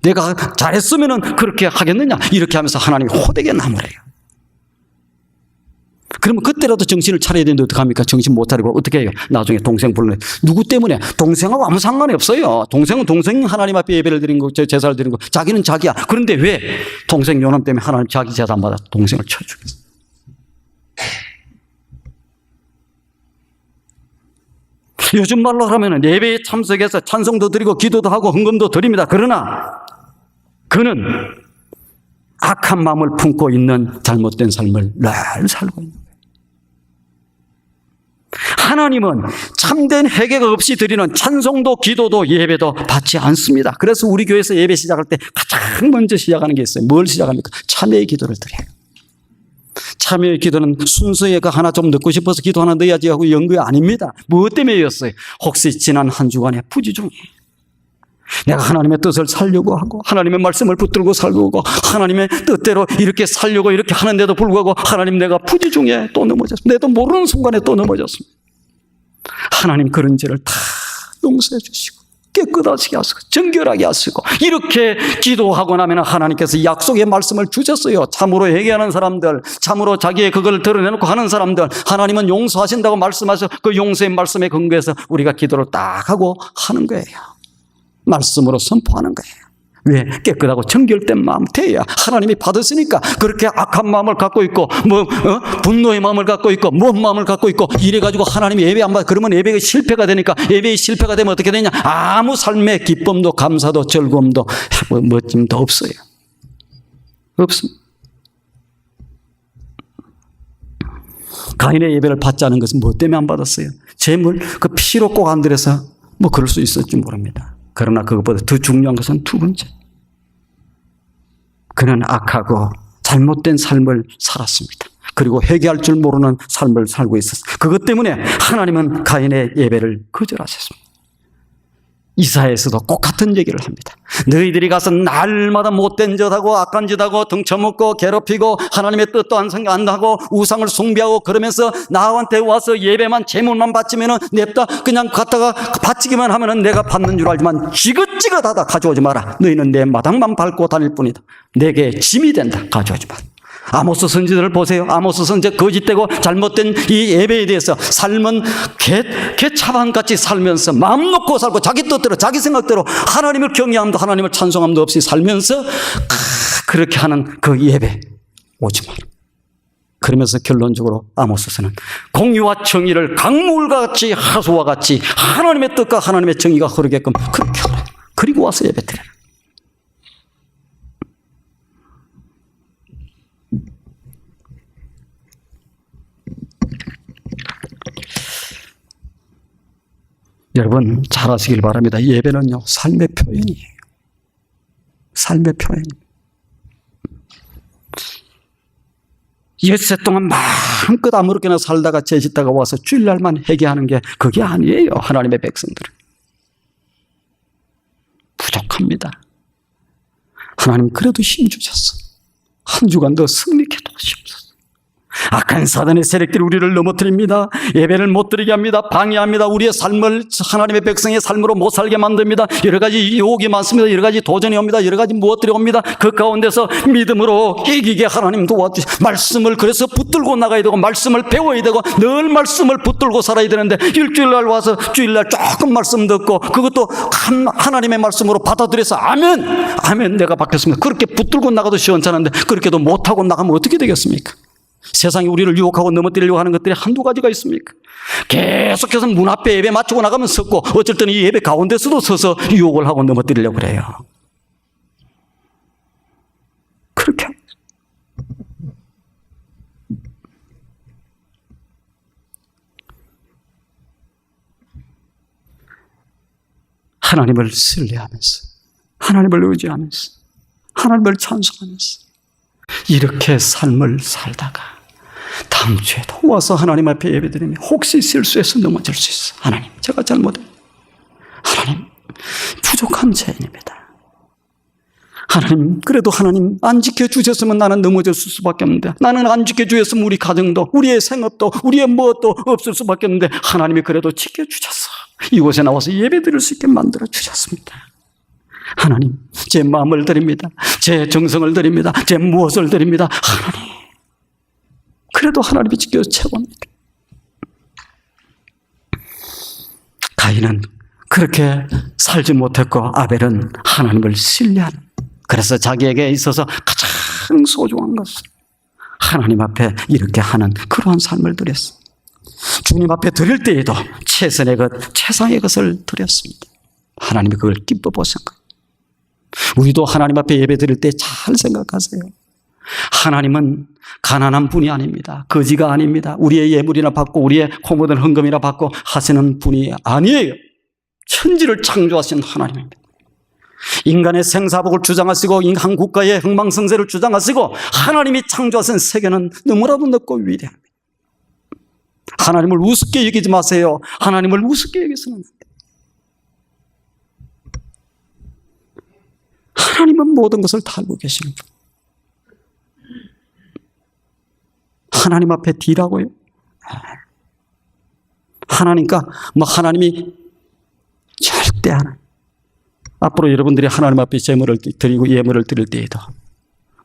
내가 잘했으면 그렇게 하겠느냐? 이렇게 하면서 하나님이 호되게 나무래요. 그러면 그때라도 정신을 차려야 되는데 어떡합니까? 정신 못 차리고 어떻게 해요? 나중에 동생 불러내요. 누구 때문에? 동생하고 아무 상관이 없어요. 동생은 동생 하나님 앞에 예배를 드린 거, 제사를 드린 거. 자기는 자기야. 그런데 왜? 동생 요남 때문에 하나님 자기 제사 안 받아 동생을 쳐 죽였어. 요즘 말로 하면 예배에 참석해서 찬송도 드리고 기도도 하고 헌금도 드립니다. 그러나 그는 악한 마음을 품고 있는 잘못된 삶을 늘 살고 있는 거예요. 하나님은 참된 회개가 없이 드리는 찬송도 기도도 예배도 받지 않습니다. 그래서 우리 교회에서 예배 시작할 때 가장 먼저 시작하는 게 있어요. 뭘 시작합니까? 참회의 기도를 드려요. 참회의 기도는 순서에가 하나 좀 넣고 싶어서 기도 하나 넣어야지 하고 연 거 아닙니다. 무엇 때문에였어요? 혹시 지난 한 주간의 부지 중에 내가 하나님의 뜻을 살려고 하고 하나님의 말씀을 붙들고 살고 하나님의 뜻대로 이렇게 살려고 이렇게 하는데도 불구하고 하나님 내가 부지 중에 또 넘어졌습니다. 내도 모르는 순간에 또 넘어졌습니다. 하나님 그런 죄를 다 용서해 주시고 깨끗하게 하시고 정결하게 하시고 이렇게 기도하고 나면 하나님께서 약속의 말씀을 주셨어요. 참으로 회개하는 사람들, 참으로 자기의 그걸 드러내놓고 하는 사람들 하나님은 용서하신다고 말씀하셔서 그 용서의 말씀에 근거해서 우리가 기도를 딱 하고 하는 거예요. 말씀으로 선포하는 거예요. 왜? 깨끗하고 정결된 마음 돼야 하나님이 받으시니까. 그렇게 악한 마음을 갖고 있고 분노의 마음을 갖고 있고 뭔 마음을 갖고 있고 이래가지고 하나님이 예배 안 받아. 그러면 예배가 실패가 되니까 예배의 실패가 되면 어떻게 되냐? 아무 삶의 기쁨도 감사도 즐거움도 멋짐도 없어요. 없습니다. 가인의 예배를 받지 않은 것은 뭐 때문에 안 받았어요? 재물, 그 피로 꼭 안 들여서 뭐 그럴 수 있을지 모릅니다. 그러나 그것보다 더 중요한 것은 두 번째. 그는 악하고 잘못된 삶을 살았습니다. 그리고 회개할 줄 모르는 삶을 살고 있었어요. 그것 때문에 하나님은 가인의 예배를 거절하셨습니다. 이사야에서도 꼭 같은 얘기를 합니다. 너희들이 가서 날마다 못된 짓하고 악한 짓하고 등쳐먹고 괴롭히고 하나님의 뜻도 안 하고 우상을 숭배하고 그러면서 나한테 와서 예배만 제물만 바치면은 냅다 그냥 갖다가 바치기만 하면은 내가 받는 줄 알지만 지긋지긋하다 가져오지 마라. 너희는 내 마당만 밟고 다닐 뿐이다. 내게 짐이 된다. 가져오지 마라. 아모스 선지자를 보세요. 아모스 선지자 거짓되고 잘못된 이 예배에 대해서 삶은 개차반같이 살면서 마음 놓고 살고 자기 뜻대로 자기 생각대로 하나님을 경외함도 하나님을 찬송함도 없이 살면서 그렇게 하는 그 예배 오지 마라. 그러면서 결론적으로 아모스서는 공의와 정의를 강물과 같이 하수와 같이 하나님의 뜻과 하나님의 정의가 흐르게끔 그렇게 하라. 그리고 와서 예배 드려라. 여러분 잘 아시길 바랍니다. 예배는요 삶의 표현이에요. 삶의 표현. 엿새 동안 마음껏 아무렇게나 살다가 죄짓다가 와서 주일날만 회개하는 게 그게 아니에요. 하나님의 백성들은 부족합니다. 하나님 그래도 힘 주셨어. 한 주간 더 승리케 도와주옵소서. 악한 사단의 세력들이 우리를 넘어뜨립니다. 예배를 못 드리게 합니다. 방해합니다. 우리의 삶을 하나님의 백성의 삶으로 못 살게 만듭니다. 여러 가지 유혹이 많습니다. 여러 가지 도전이 옵니다. 여러 가지 무엇들이 옵니다. 그 가운데서 믿음으로 이기게 하나님 도와주시고, 말씀을 그래서 붙들고 나가야 되고, 말씀을 배워야 되고, 늘 말씀을 붙들고 살아야 되는데, 일주일날 와서 주일날 조금 말씀 듣고 그것도 하나님의 말씀으로 받아들여서 아멘, 아멘 내가 바뀌었습니다. 그렇게 붙들고 나가도 시원찮은데 그렇게도 못하고 나가면 어떻게 되겠습니까? 세상이 우리를 유혹하고 넘어뜨리려고 하는 것들이 한두 가지가 있습니까? 계속해서 문 앞에 예배 마치고 나가면 섰고, 어쩔 때는 이 예배 가운데서도 서서 유혹을 하고 넘어뜨리려고 그래요. 그렇게 하나님을 신뢰하면서, 하나님을 의지하면서, 하나님을 찬송하면서 이렇게 삶을 살다가 다음 주에도 와서 하나님 앞에 예배드리면 혹시 실수해서 넘어질 수 있어. 하나님, 제가 잘못해. 하나님, 부족한 죄인입니다. 하나님, 그래도 하나님 안 지켜주셨으면 나는 넘어졌을 수밖에 없는데, 나는 안 지켜주셨으면 우리 가정도, 우리의 생업도, 우리의 무엇도 없을 수밖에 없는데, 하나님이 그래도 지켜주셨어. 이곳에 나와서 예배드릴 수 있게 만들어 주셨습니다. 하나님, 제 마음을 드립니다. 제 정성을 드립니다. 제 무엇을 드립니다. 하나님, 그래도 하나님이 지켜서 최고입니다. 가인은 그렇게 살지 못했고, 아벨은 하나님을 신뢰하는, 그래서 자기에게 있어서 가장 소중한 것을 하나님 앞에 이렇게 하는 그러한 삶을 드렸습니다. 주님 앞에 드릴 때에도 최선의 것, 최상의 것을 드렸습니다. 하나님이 그걸 기뻐 보신 거예요. 우리도 하나님 앞에 예배 드릴 때 잘 생각하세요. 하나님은 가난한 분이 아닙니다. 거지가 아닙니다. 우리의 예물이나 받고 우리의 코 묻은 헌금이나 받고 하시는 분이 아니에요. 천지를 창조하신 하나님입니다. 인간의 생사복을 주장하시고 한 국가의 흥망성쇠를 주장하시고 하나님이 창조하신 세계는 너무나도 넓고 위대합니다. 하나님을 우습게 여기지 마세요. 하나님을 우습게 여기서는 안 돼요. 하나님은 모든 것을 다 알고 계시는 분. 하나님 앞에 뒤라고요? 하나님과 하나님이 절대 하나님. 앞으로 여러분들이 하나님 앞에 제물을 드리고 예물을 드릴 때에도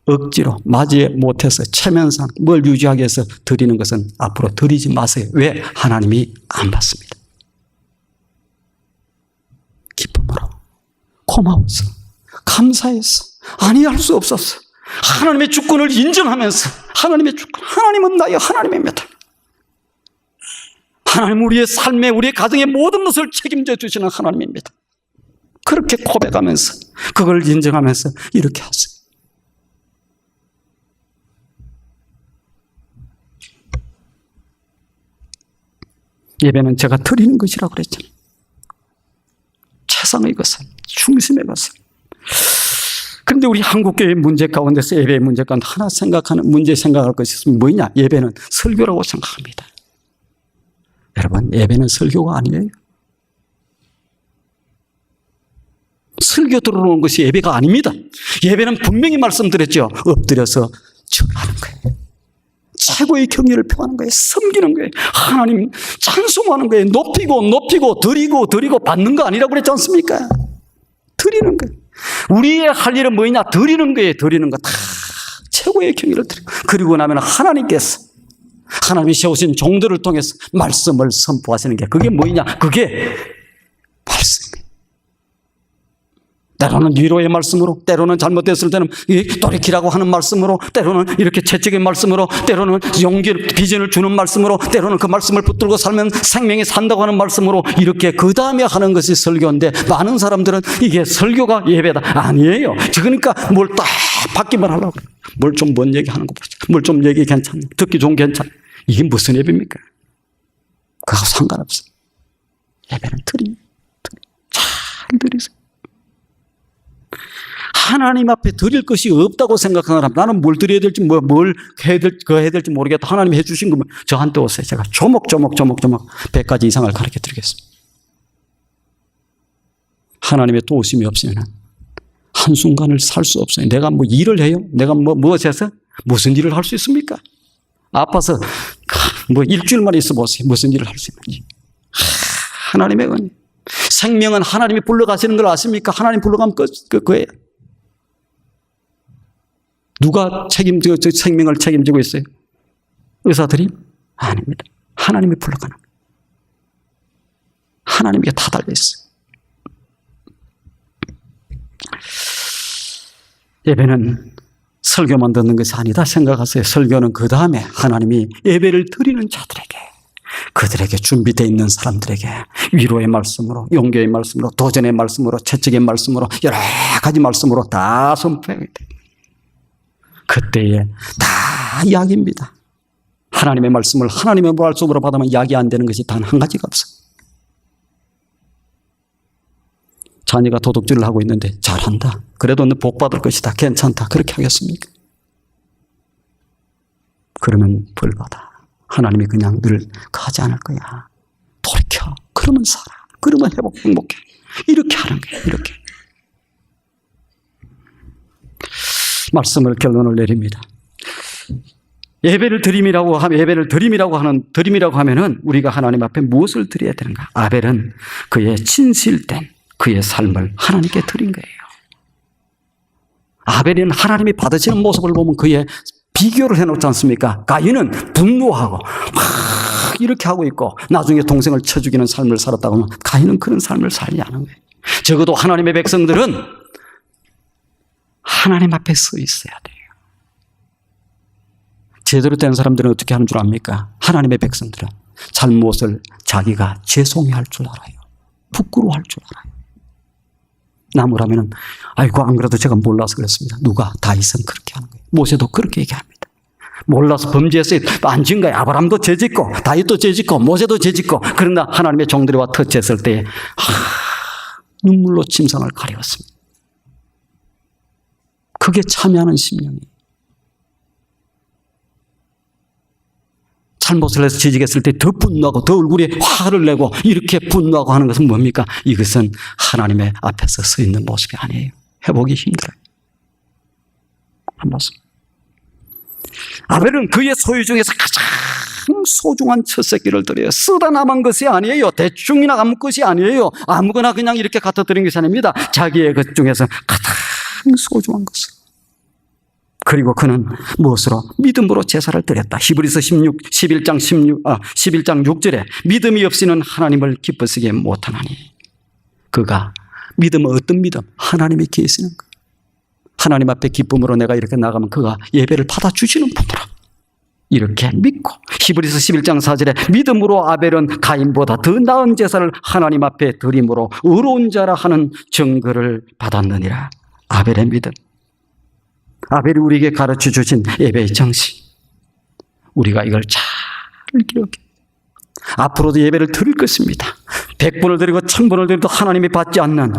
억지로 맞이 못해서 체면상 뭘 유지하기 위해서 드리는 것은 앞으로 드리지 마세요. 왜? 하나님이 안 받습니다. 기쁨으로, 고마워서, 감사해서, 아니할 수 없었어. 하나님의 주권을 인정하면서, 하나님의 주권, 하나님은 나의 하나님입니다. 하나님 우리의 삶에, 우리의 가정의 모든 것을 책임져 주시는 하나님입니다. 그렇게 고백하면서, 그걸 인정하면서 이렇게 하세요. 예배는 제가 드리는 것이라고 그랬잖아요. 최상의 것은, 중심의 것은. 그런데 우리 한국교회의 문제 가운데서, 예배의 문제 가운데 하나 생각할 것이 있으면 뭐냐? 예배는 설교라고 생각합니다. 여러분, 예배는 설교가 아니에요. 설교 들어오는 것이 예배가 아닙니다. 예배는 분명히 말씀드렸죠. 엎드려서 절하는 거예요. 최고의 경의를 표하는 거예요. 섬기는 거예요. 하나님 찬송하는 거예요. 높이고 드리고 받는 거 아니라고 그랬지 않습니까? 드리는 거예요. 우리의 할 일은 뭐냐? 드리는 거예요. 드리는 거 다 최고의 경의를 드리고, 그리고 나면 하나님께서, 하나님이 세우신 종들을 통해서 말씀을 선포하시는 게, 그게 뭐냐? 그게 말씀이에요. 때로는 위로의 말씀으로, 때로는 잘못됐을 때는 돌이키라고 하는 말씀으로, 때로는 이렇게 채찍의 말씀으로, 때로는 용기, 비전을 주는 말씀으로, 때로는 그 말씀을 붙들고 살면 생명이 산다고 하는 말씀으로, 이렇게 그 다음에 하는 것이 설교인데, 많은 사람들은 이게 설교가 예배다. 아니에요. 그러니까 뭘 딱 받기만 하려고 그래요. 뭘 좀 뭔 얘기하는 거 보자. 뭘 좀 얘기 괜찮네. 듣기 좀 괜찮네. 이게 무슨 예배입니까? 그거하고 상관없어요. 예배는 드립니다. 잘 드리세요. 하나님 앞에 드릴 것이 없다고 생각하는 사람, 나는 뭘 드려야 될지, 뭘 해야 될지 모르겠다. 하나님이 해주신 거면 저한테 오세요. 제가 조목조목 100가지 이상을 가르쳐 드리겠습니다. 하나님의 도우심이 없으면 한순간을 살 수 없어요. 내가 뭐 일을 해요? 내가 무엇해서? 무슨 일을 할 수 있습니까? 아파서 뭐 일주일만 있어 보세요. 무슨 일을 할 수 있는지. 하나님의 은혜. 생명은 하나님이 불러가시는 걸 아십니까? 하나님 불러가면 그거예요. 누가 생명을 책임지고 있어요? 의사들이? 아닙니다. 하나님이 불러가는 거예요. 하나님에게 다 달려있어요. 예배는 설교만 듣는 것이 아니다 생각하세요. 설교는 그 다음에 하나님이 예배를 드리는 자들에게, 그들에게 준비되어 있는 사람들에게 위로의 말씀으로, 용기의 말씀으로, 도전의 말씀으로, 채찍의 말씀으로, 여러 가지 말씀으로 다 선포해야 돼요. 그때에 다 약입니다. 하나님의 말씀을 하나님의 말씀으로 받으면 약이 안 되는 것이 단 한 가지가 없어요. 자녀가 도둑질을 하고 있는데 잘한다. 그래도 너 복 받을 것이다. 괜찮다. 그렇게 하겠습니까? 그러면 벌 받아. 하나님이 그냥 늘 가지 않을 거야. 돌이켜. 그러면 살아. 그러면 행복해. 이렇게 하는 거예요. 이렇게. 말씀을 결론을 내립니다. 예배를 드림이라고 하면은 우리가 하나님 앞에 무엇을 드려야 되는가? 아벨은 그의 진실된 그의 삶을 하나님께 드린 거예요. 아벨은 하나님이 받으시는 모습을 보면 그의 비교를 해놓지 않습니까? 가인은 분노하고 이렇게 하고 있고 나중에 동생을 쳐 죽이는 삶을 살았다고 하면 가인은 그런 삶을 살지 않은 거예요. 적어도 하나님의 백성들은 하나님 앞에 서 있어야 돼요. 제대로 된 사람들은 어떻게 하는 줄 압니까? 하나님의 백성들은 잘못을 자기가 죄송해할 줄 알아요. 부끄러워할 줄 알아요. 나무라면은 아이고 안 그래도 제가 몰라서 그랬습니다. 누가? 다윗은 그렇게 하는 거예요. 모세도 그렇게 얘기합니다. 몰라서 범죄했어요. 안 지은 거예요. 아브라함도 죄짓고 다윗도 죄짓고 모세도 죄짓고 그러나 하나님의 종들과 터치했을 때 눈물로 침상을 가리웠습니다. 그게 참여하는 심령이에요. 잘못을 해서 지지겠을 때 더 분노하고 더 얼굴에 화를 내고 이렇게 분노하고 하는 것은 뭡니까? 이것은 하나님의 앞에서 서 있는 모습이 아니에요. 해보기 힘들어요. 한 모습. 아벨은 그의 소유 중에서 가장 소중한 첫 새끼를 드려요. 쓰다 남은 것이 아니에요. 대충이나 아무 것이 아니에요. 아무거나 그냥 이렇게 갖다 드린 것이 아닙니다. 자기의 것 중에서 가장 소중한 것을. 그리고 그는 무엇으로? 믿음으로 제사를 드렸다. 히브리서 11장 6절에 믿음이 없이는 하나님을 기쁘시게 못하나니. 그가 믿음은 어떤 믿음? 하나님이 계시는 것. 하나님 앞에 기쁨으로 내가 이렇게 나가면 그가 예배를 받아주시는 분으로 이렇게 믿고 히브리서 11장 4절에 믿음으로 아벨은 가인보다 더 나은 제사를 하나님 앞에 드림으로 의로운 자라 하는 증거를 받았느니라. 아벨의 믿음. 아벨이 우리에게 가르쳐 주신 예배의 정신. 우리가 이걸 잘 기억해. 앞으로도 예배를 드릴 것입니다. 100분을 드리고 1000분을 드려도 하나님 앞에 받지 않는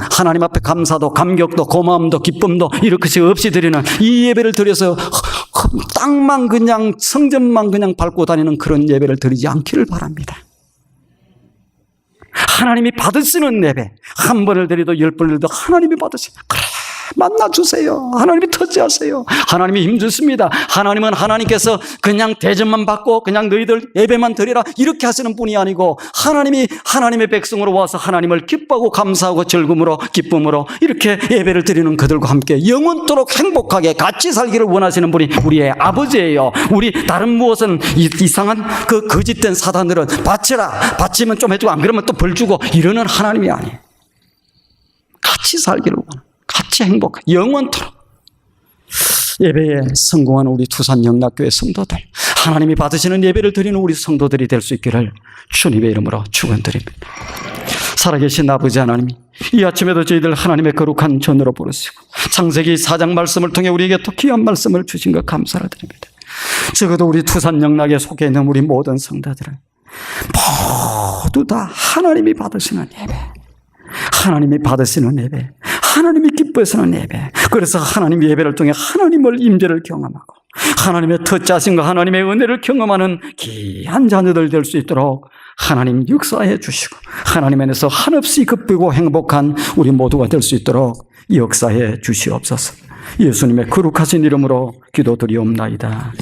하나님 앞에 감사도 감격도 고마움도 기쁨도 이렇게 없이 드리는 이 예배를 드려서 땅만 그냥 성전만 그냥 밟고 다니는 그런 예배를 드리지 않기를 바랍니다. 하나님이 받으시는 예배, 한 번을 드려도 10번을 드려도 하나님이 받으시는 그래. 만나주세요. 하나님이 터치하세요. 하나님이 힘주십니다. 하나님은 하나님께서 그냥 대접만 받고 그냥 너희들 예배만 드리라 이렇게 하시는 분이 아니고 하나님이 하나님의 백성으로 와서 하나님을 기뻐하고 감사하고 즐거움으로 기쁨으로 이렇게 예배를 드리는 그들과 함께 영원토록 행복하게 같이 살기를 원하시는 분이 우리의 아버지예요. 우리 다른 무엇은 이상한 그 거짓된 사단들은 바치라. 바치면 좀 해주고 안 그러면 또 벌 주고 이러는 하나님이 아니에요. 같이 살기를 원합니다. 같이 행복한 영원토록 예배에 성공하는 우리 두산 영락교회 성도들, 하나님이 받으시는 예배를 드리는 우리 성도들이 될 수 있기를 주님의 이름으로 축원드립니다. 살아계신 아버지 하나님이 이 아침에도 저희들 하나님의 거룩한 전으로 부르시고 창세기 4장 말씀을 통해 우리에게 또 귀한 말씀을 주신 것 감사를 드립니다. 적어도 우리 두산 영락에 속해 있는 우리 모든 성도들은 모두 다 하나님이 받으시는 예배, 하나님이 받으시는 예배, 하나님이 기뻐하시는 예배. 그래서 하나님 예배를 통해 하나님을 임재를 경험하고 하나님의 뜻자신과 하나님의 은혜를 경험하는 귀한 자녀들 될 수 있도록 하나님 역사해 주시고 하나님 안에서 한없이 기쁘고 행복한 우리 모두가 될 수 있도록 역사해 주시옵소서. 예수님의 거룩하신 이름으로 기도드리옵나이다.